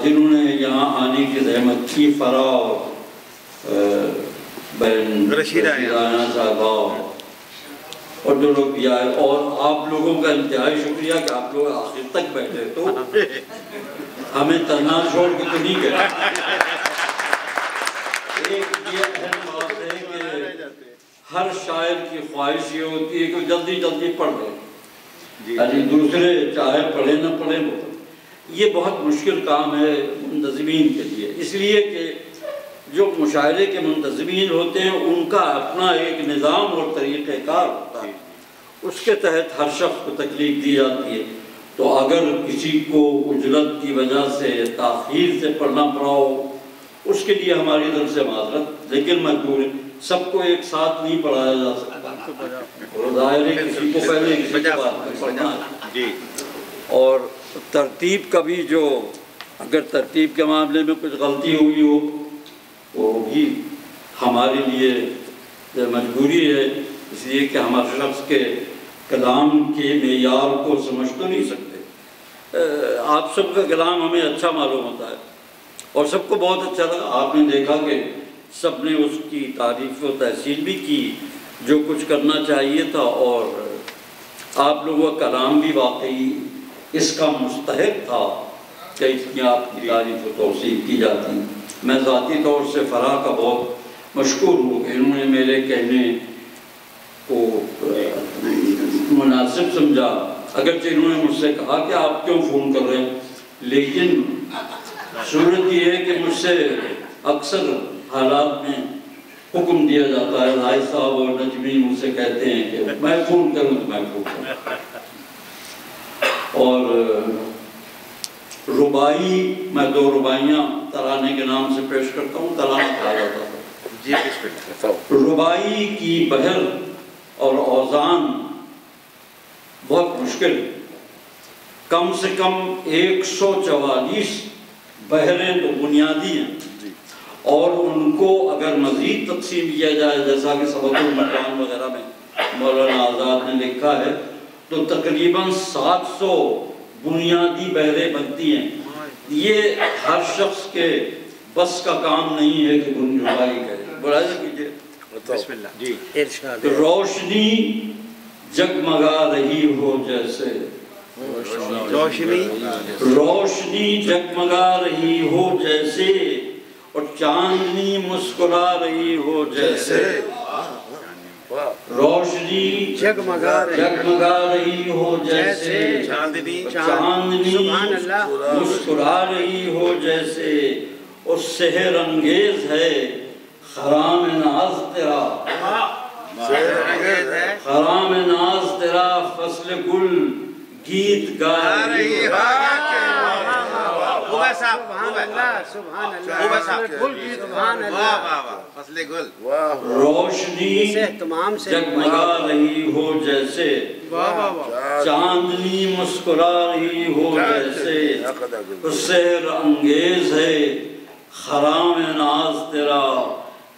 جنہوں نے یہاں آنے کی زحمت کی، فرا اور بہن رشیدہ صاحبہ اور جو لوگ بھی آئے، اور آپ لوگوں کا انتہائی شکریہ کہ آپ لوگ آخر تک بیٹھے، تو ہمیں تنہا چھوڑ کے تو نہیں گئے۔ ایک یہ اہم بات ہے کہ ہر شاعر کی خواہش یہ ہوتی ہے کہ جلدی جلدی پڑھ لیں، یعنی دوسرے چاہے پڑھے نہ پڑھے، یہ بہت مشکل کام ہے منتظمین کے لیے، اس لیے کہ جو مشاعرے کے منتظمین ہوتے ہیں ان کا اپنا ایک نظام اور طریقہ کار ہوتا ہے، اس کے تحت ہر شخص کو تکلیف دی جاتی ہے، تو اگر کسی کو عجلت کی وجہ سے تاخیر سے پڑھنا پڑا ہو، اس کے لیے ہماری طرف سے معذرت، لیکن مجبور ہے، سب کو ایک ساتھ نہیں پڑھایا جا سکتا، ظاہر ہے کسی کو پہلے کسی کو بعد میں پڑھنا ہے۔ اور ترتیب کا بھی جو اگر ترتیب کے معاملے میں کچھ غلطی ہوئی ہو وہ بھی ہمارے لیے مجبوری ہے، اس لیے کہ ہم ہر شخص کے کلام کے معیار کو سمجھ تو نہیں سکتے۔ آپ سب کا کلام ہمیں اچھا معلوم ہوتا ہے اور سب کو بہت اچھا لگا، آپ نے دیکھا کہ سب نے اس کی تعریف و تحسین بھی کی جو کچھ کرنا چاہیے تھا، اور آپ لوگوں کا کلام بھی واقعی اس کا مستحق تھا کہ اس کی آپ کی تعریف و توصیف کی جاتی۔ میں ذاتی طور سے فرح کا بہت مشکور ہوں کہ انہوں نے میرے کہنے کو مناسب سمجھا، اگرچہ انہوں نے مجھ سے کہا کہ آپ کیوں فون کر رہے ہیں، لیکن صورت یہ ہے کہ مجھ سے اکثر حالات میں حکم دیا جاتا ہے، رائی صاحب اور نجمی مجھ سے کہتے ہیں کہ میں فون کروں تو میں فون کروں، اور ربائی میں 2 ربائیاں ترانے کے نام سے پیش کرتا ہوں، ترانہ کہا جاتا ہے۔ ربائی کی بحر اور اوزان بہت مشکل ہے، کم سے کم 144 بحریں تو بنیادی ہیں، اور ان کو اگر مزید تقسیم کیا جائے جیسا کہ سبق المکان وغیرہ میں مولانا آزاد نے لکھا ہے تو تقریباً 700 بنیادی بحریں بنتی ہیں۔ یہ ہر شخص کے بس کا کام نہیں ہے کہ ربائی کرے، بڑھائی کیجئے۔ بسم اللہ جی ارشاد۔ روشنی جگمگا رہی ہو جیسے، روشنی جگمگا رہی ہو جیسے، اور چاندنی مسکرا رہی ہو جیسے، روشنی جگمگا رہی ہو جیسے، چاندنی مسکرا رہی ہو جیسے، اور سحر انگیز ہے خرام ناز تیرا، خرام ناز تیرا، فصل گل گیت گا رہی ہو۔ روشنی جگمگا رہی ہو جیسے، چاندنی مسکرا رہی ہو جیسے، سحر انگیز ہے خرام ناز تیرا،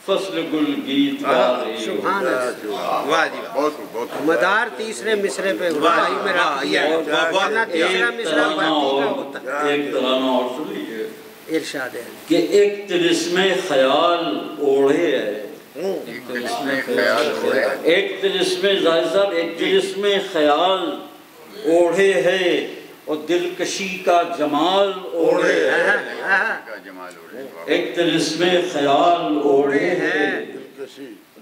فصل گل گیت گا رہی ہو۔ مدار تیسرے مصرے پہ ربائی میں رکھ دیا ہے، ورنہ تیسرا مصرع باقی کا ہوتا ہے۔ ایک ترانہ اور سن لیجئے ارشاد ہے کہ ایک طلسم خیال اوڑھے ہے، ایک طلسم زاہد صاحب ایک طلسم خیال اوڑھے ہے، اور دلکشی کا جمال اوڑھے ہے، ایک طلسم خیال اوڑھے ہے،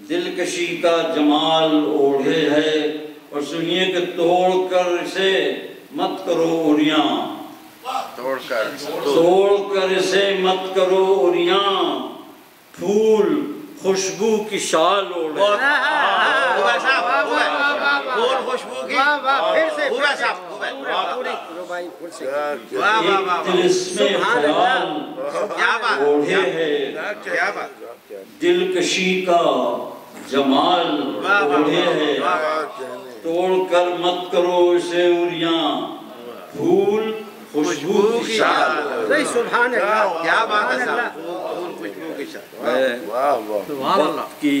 دلکشی کا جمال اوڑھے ہے، اور سنیے کہ توڑ کر اسے مت کرو اریاں، توڑ کر اسے مت کرو اریاں، پھول خوشبو کی شال اوڑھے، پھول خوشبو کی، پھر سے ایک طلسم خیال اوڑھے ہے، دلکشی کا جمال اوڑھے ہے، توڑ کر مت کرو اسے اریاں، پھول خوشبو کی شال۔ سبحان اللہ، کیا بات ہے صاحب، پھول خوشبو کی شال۔ وقت کی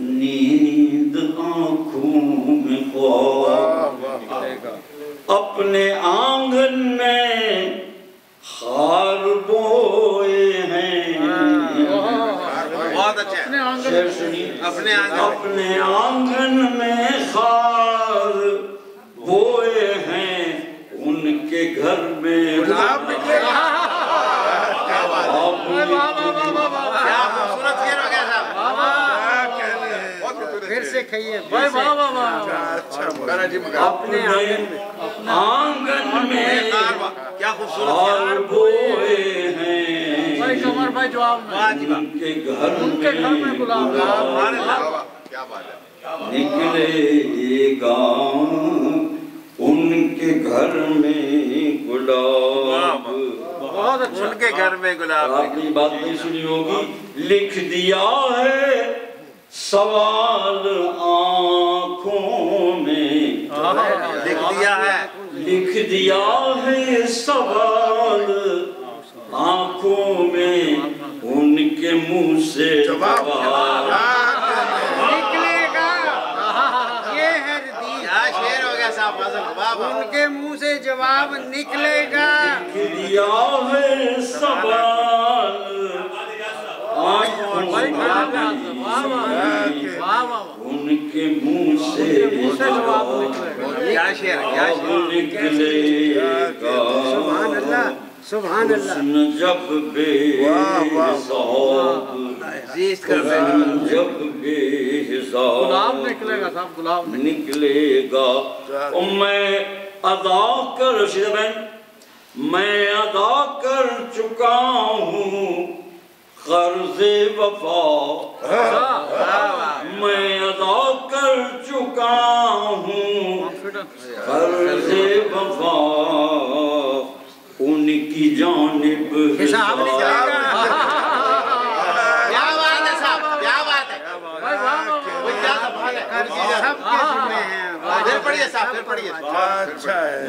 نیند آنکھوں میں خواب اپنے آنگن میں خار بوئے ہیں بہت اچھا ہے اپنے آنگن میں خار بوئے ہیں ان کے گھر میں گلاب نکلے کیا خوبصورت شعر ہو گیا صاحب پھر سے کھائیے اپنے آنگن میں کیا خوبصورت خار بوئے ہیں بھائی قمر بھائی جواب ان کے گھر میں گلاب کیا بات ہے نکلے گا ان کے گھر میں گلاب بہت اچھا ان کے گھر میں گلاب آپ نے بات نہیں سنی ہوگی لکھ دیا ہے سوال آنکھوں میں لکھ دیا ہے سوال آنکھوں میں ان کے منہ سے جواب نکلے گا یہ ہے ردیف کیا شعر ہو گیا صاحب ان کے منہ سے جواب نکلے گا لکھ دیا ہے سوال آنکھوں میں ان کے منہ سے جواب کیا شعر نکلے گا سبحان اللہ سبحان اللہ حسن جب بے حساب جب بے حساب گلاب نکلے گا صاحب گلاب نکلے گا میں ادا کر رشید بہن میں ادا کر چکا ہوں قرض وفا میں ادا کر چکا ہوں قرض وفا ان کی جانب حساب نکلے گا کیا بات ہے صاحب کیا بات ہے سب کے ذمہ ہیں پھر پڑھیے صاحب پھر پڑھیے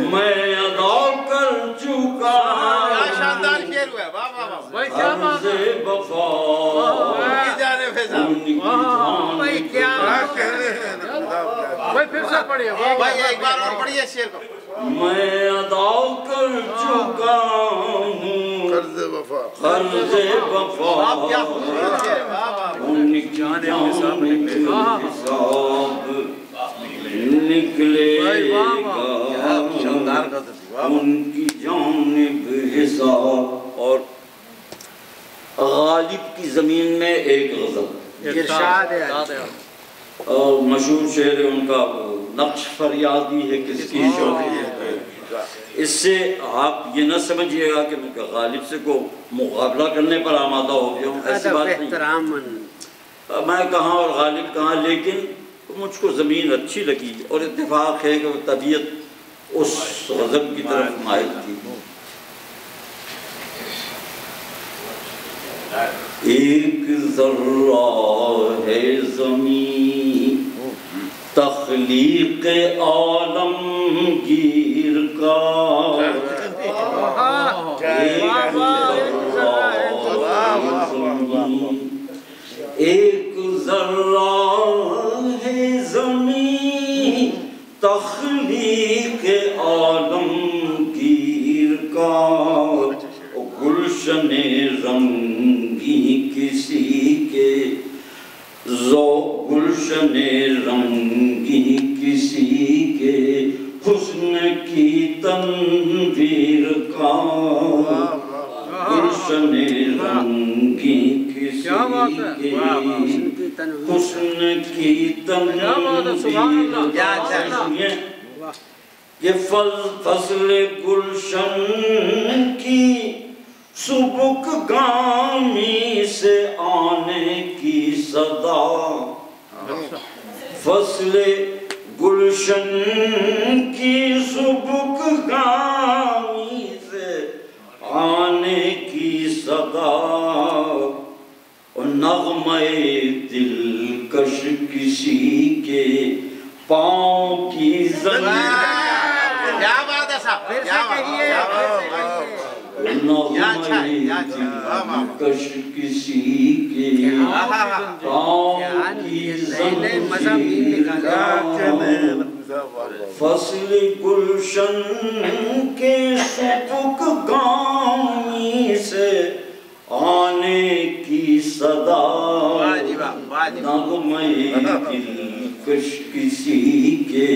میں ادا کر چکا کیا شاندار شعر ہوا ہے واہ واہ واہ بھائی کیا بات ہے وفا ان کی جانب ہے صاحب بھائی کیا بھائی پھر سے پڑھیے بھائی ایک بار اور پڑھیے شعر کو میں ادا کر چکا ہوں قرض وفا آپ کیا خوبصورت شعر ہے واہ واہ ان کی جانب حساب نکلے گا ان کی جانب حساب اور غالب کی زمین میں ایک غزل ارشاد ہے اور مشہور شعر ہے ان کا نقش فریادی ہے کس کی شوقی ہے اس سے آپ یہ نہ سمجھئے گا کہ میں غالب سے کو مقابلہ کرنے پر آمادہ ہو گیا ہوں ایسی بات نہیں میں کہاں اور غالب کہاں لیکن مجھ کو زمین اچھی لگی اور اتفاق ہے کہ وہ طبیعت اس غضب کی طرف مائل تھی ایک ذرہ ہے زمین تخلیق عالمگیر کا ایک ذرہ ہے زمین تخلیق عالمگیر کا گلشن رنگی کسی کے گلشن رنگی کسی کے حسن کی تنویر کا گلشن رنگی کسی کے حسن کی تنویر یہ فصل گلشن کی سبک گامی سے آنے کی صدا فصل گلشن کی سبک گامی سے آنے کی صدا اور نغمہ دلکش کسی کے پاؤں کی زمین کیا بات ہے صاحب پھر سے کہیے کش کسی کے پاؤں کی زنجیر کا فصل گلشن کے سبک گامی سے آنے کی صدا نغمہ دلکش کسی کے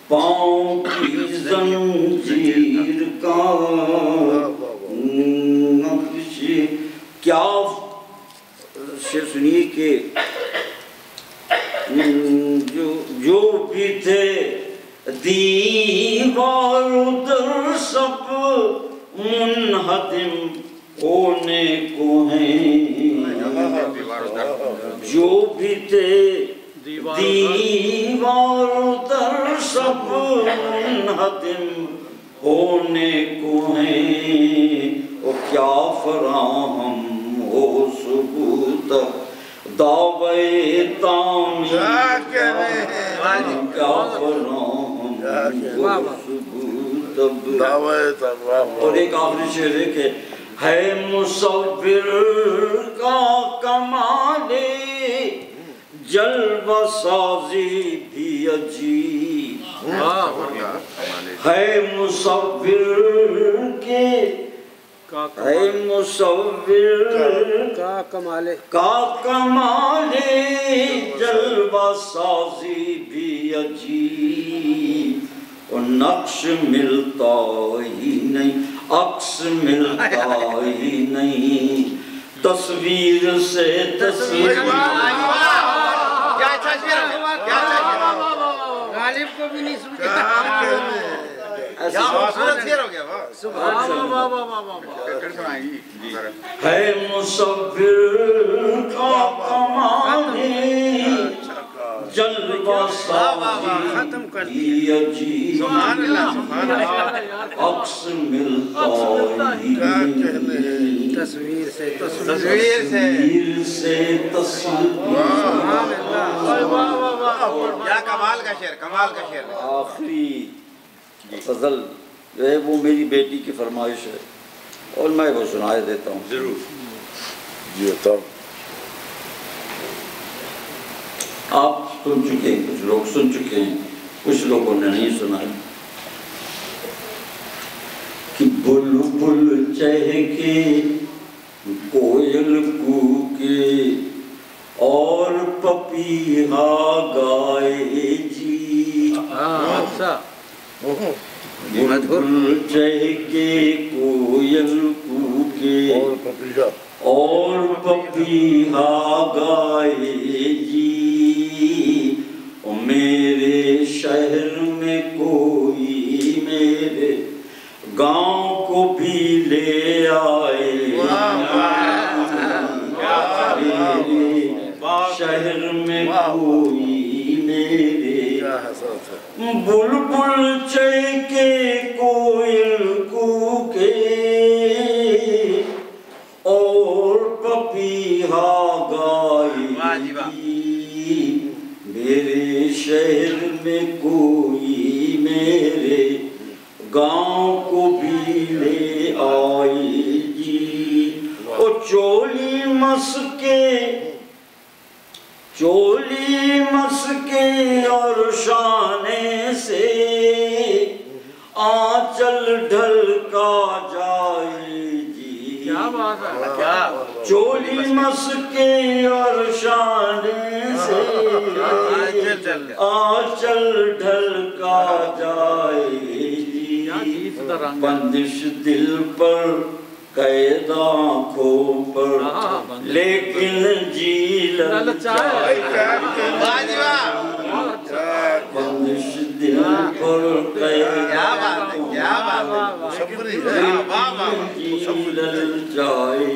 پاؤں کی زنجیر کا نقش کیا شعر سنیے کہ جو بھی تھے دیوار در سب منہدم ہونے کو ہیں جو بھی تھے دیوار در سب منہدم ہونے کو ہیں اور کیا فراہم ہو ثبوت دعوے تعمیر کیا فراہم ہو ثبوت دعوے تعمیر اور ایک آخری شعر ہے کہ ہے مصور کا کمال جلوہ سازی بھی عجیب ہے مصور کے ہے مصور کا کمال جلوہ سازی بھی عجیب اور نقش ملتا ہی نہیں عکس ملتا ہی نہیں تصویر سے تصویر غالب کو بھی نہیں سمجھا ہے مصور کا کمال جلوہ سازی عجیب عکس ملتا ہی نہیں تصویر سے تصویر کیا کمال کا شعر آخری غزل جو ہے وہ میری بیٹی کی فرمائش ہے اور میں وہ سنائے دیتا ہوں ضرور جی تب آپ سن چکے ہیں کچھ لوگ سن چکے ہیں کچھ لوگوں نے نہیں سنا ہے کہ بلبل چہکے کوئل کوکے اور پپیہا گائے جی بلبل چہکے کوئل کوکے اور پپیہا گائے جی میرے شہر میں کوئی میرے گاؤں کو بھی لے آئے میرے شہر میں کوئی میرے بلبل چہکے کوئل کوکے اور پپیہا گائے میرے شہر میں کوئی میرے گاؤں کو بھی لے آئی جی اور چولی مسکے اور شانے سے آنچل ڈھلکا جائے جی کیا بات ہے چولی مسکے اور شانے سے آنچل ڈھلکا جائے جی بندش دل پر قید آنکھوں پر لیکن جی للچائے بندش دل پر قید آنکھوں پر لیکن جی للچائے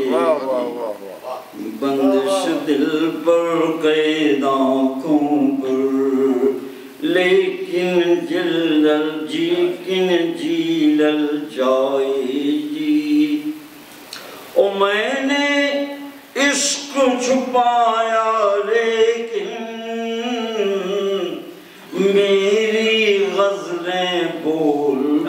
بندش دل پر قید آنکھوں پر لیکن جی للچائے جی او میں نے عشق چھپایا لیکن میری غزلیں بول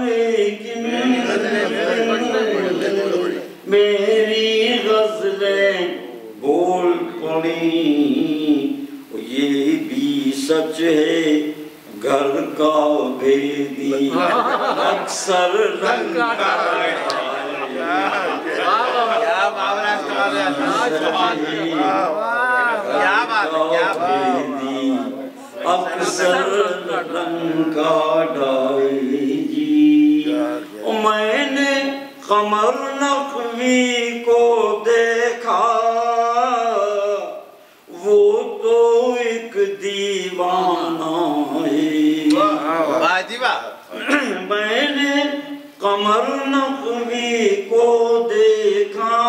لیکن میری غزلیں بول پڑی یہ بھی سچ ہے گھر کا بھیدی اکثر رنگ کا کیا معاملہ استعمال ہے کیا بات ہے کیا بات اکثر رنگ کا ڈائی جی میں نے قمر نقوی کو دیکھا وہ تو ایک دیوانہ ہے واجبہ میں نے قمر نقوی کو دیکھا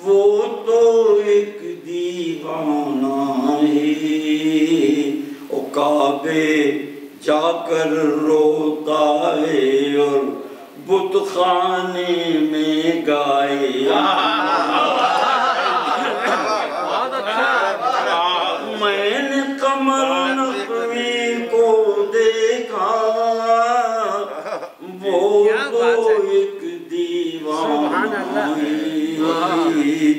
وہ تو ایک دیوانہ ہے او کعبے جا کر روتا ہے اور بت خانے میں گائے میں نے قمر نقوی کو دیکھا وہ تو ایک دیوانہ ہے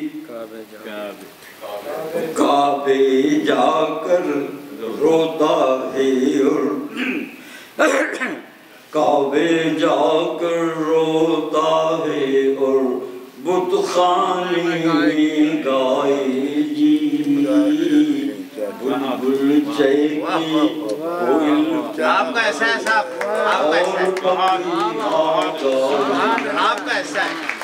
کعبے جا کر روتا ہے اور کعبے جا کر روتا ہے اور بت خانے میں گائے جی بلبل چہکی کوئل آپ کا ایسا ہے صاحب آپ کا ایسا ہے آپ کا ایسا ہے